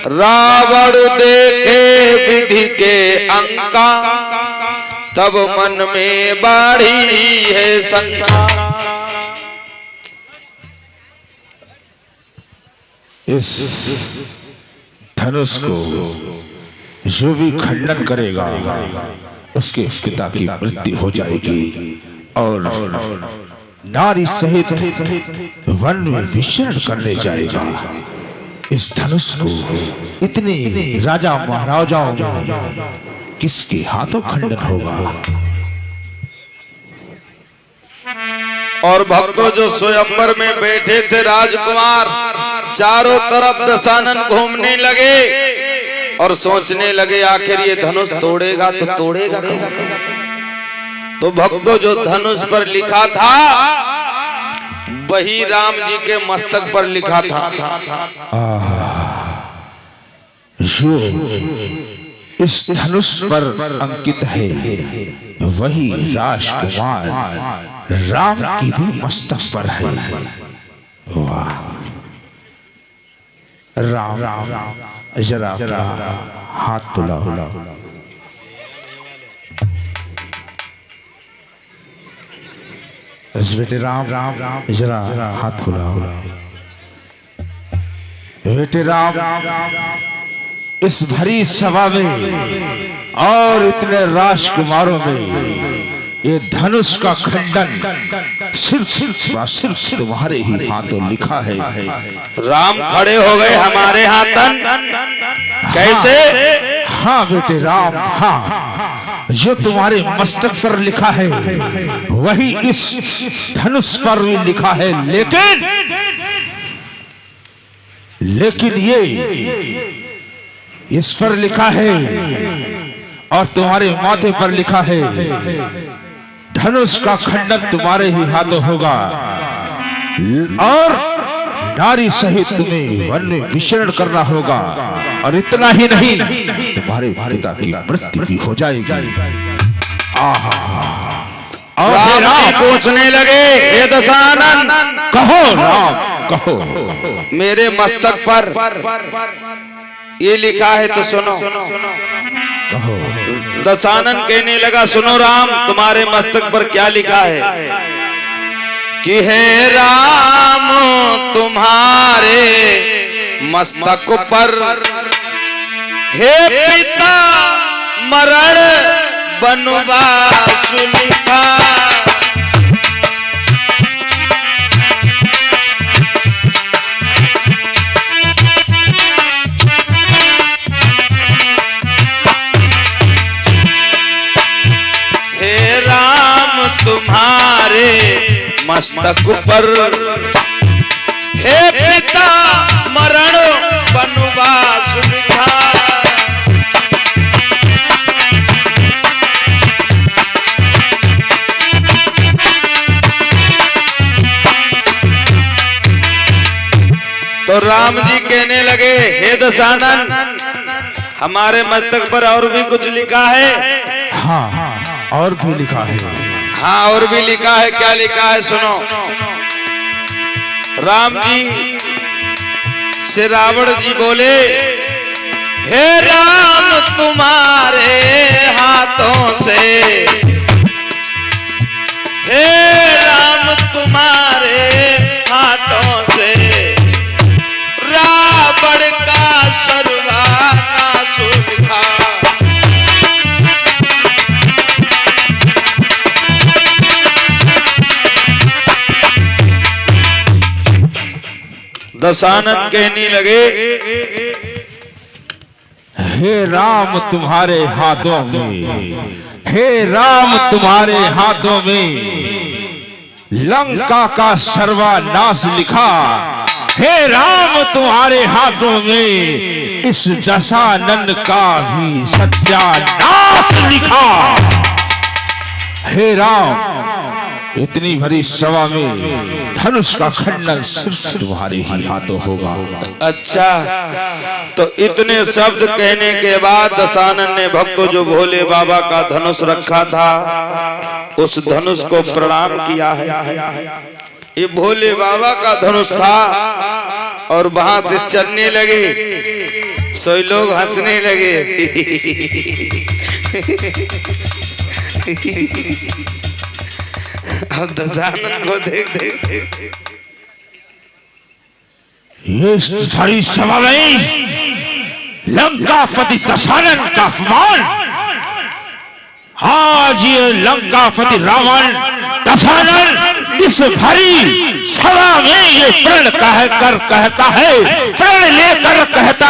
रावण देखे विधि के अंका, तब मन में बाढ़ी है शंका। इस धनुष को जो भी खंडन करेगा उसके पिता की मृत्यु हो जाएगी और नारी सहित वन में विचरण करने जाएगा। इस धनुष को इतने राजा महाराजाओं में किसके हाथों खंडन होगा? और भक्तों जो स्वयंवर में बैठे थे राजकुमार, चारों तरफ दशानन घूमने लगे और सोचने लगे आखिर ये धनुष तोड़ेगा तो तोड़ेगा कब? तो भक्तों जो धनुष पर लिखा था वही राम जी के मस्तक पर लिखा था। जो इस धनुष पर अंकित है वही राजकुमार राम की भी मस्तक पर है। वाह! राम जरा अपना हाथ बुलाओ। बेटे राम जरा हाथ खुलाओ। बेटे राम, इस भरी सभा में और इतने राजकुमारों में ये धनुष का खंडन सिर्फ तुम्हारे ही हाथों लिखा है। राम खड़े हो गए हमारे हाथन। कैसे? हाँ बेटे राम, हाँ, जो तुम्हारे मस्तक पर लिखा है वही इस धनुष पर भी लिखा है, लेकिन ये इस पर लिखा है और तुम्हारे माथे पर लिखा है। धनुष का खंडन तुम्हारे ही हाथों होगा और नारी सहित तुम्हें वन में विचरण करना होगा। और इतना ही नहीं, तुम्हारे पिता की मृत्यु भी हो जाएगी। और राम पूछने लगे, हे दशानन, कहो राम कहो। मेरे मस्तक पर ये लिखा है तो सुनो। कहो। दशानन कहने लगा, सुनो राम, तुम्हारे मस्तक पर क्या लिखा है कि हे राम तुम्हारे मस्तक पर हे पिता मरण बनवास लिखा। हे राम तुम्हारे मस्तक पर हे पिता मरण बनवास लिखा। तो राम जी कहने लगे, हे दशानन, हमारे मस्तक पर और भी कुछ लिखा है। हाँ, और भी लिखा है। हाँ, और भी लिखा है। क्या लिखा है सुनो। राम जी से रावण जी बोले, हे राम तुम्हारे हाथों से, हे राम तुम्हारे हाथों से रावण का सर्वनाश लिखा। दशानन कहने लगे, हे राम तुम्हारे हाथों में, हे राम तुम्हारे हाथों में लंका का सर्वनाश लिखा। हे राम तुम्हारे हाथों में इस दशानन का भी सत्यानाश लिखा। हे राम, इतनी भरी सभा में धनुष का खंडन सिर्फ तुम्हारे ही हाथों होगा। अच्छा, तो इतने शब्द कहने के बाद दशानन ने भक्तों जो भोले बाबा का धनुष रखा था उस धनुष को प्रणाम किया है ये भोले बाबा का धनुष था और वहां से चलने लगे, सोई लोग हंसने लगे। अब दशानन को देख ये सारी सभा में लंकापति दशानन का अपमान। आज ये लंकापति रावण दशानन इस भरी सभा में ये प्रण कहता है, प्रण लेकर कहता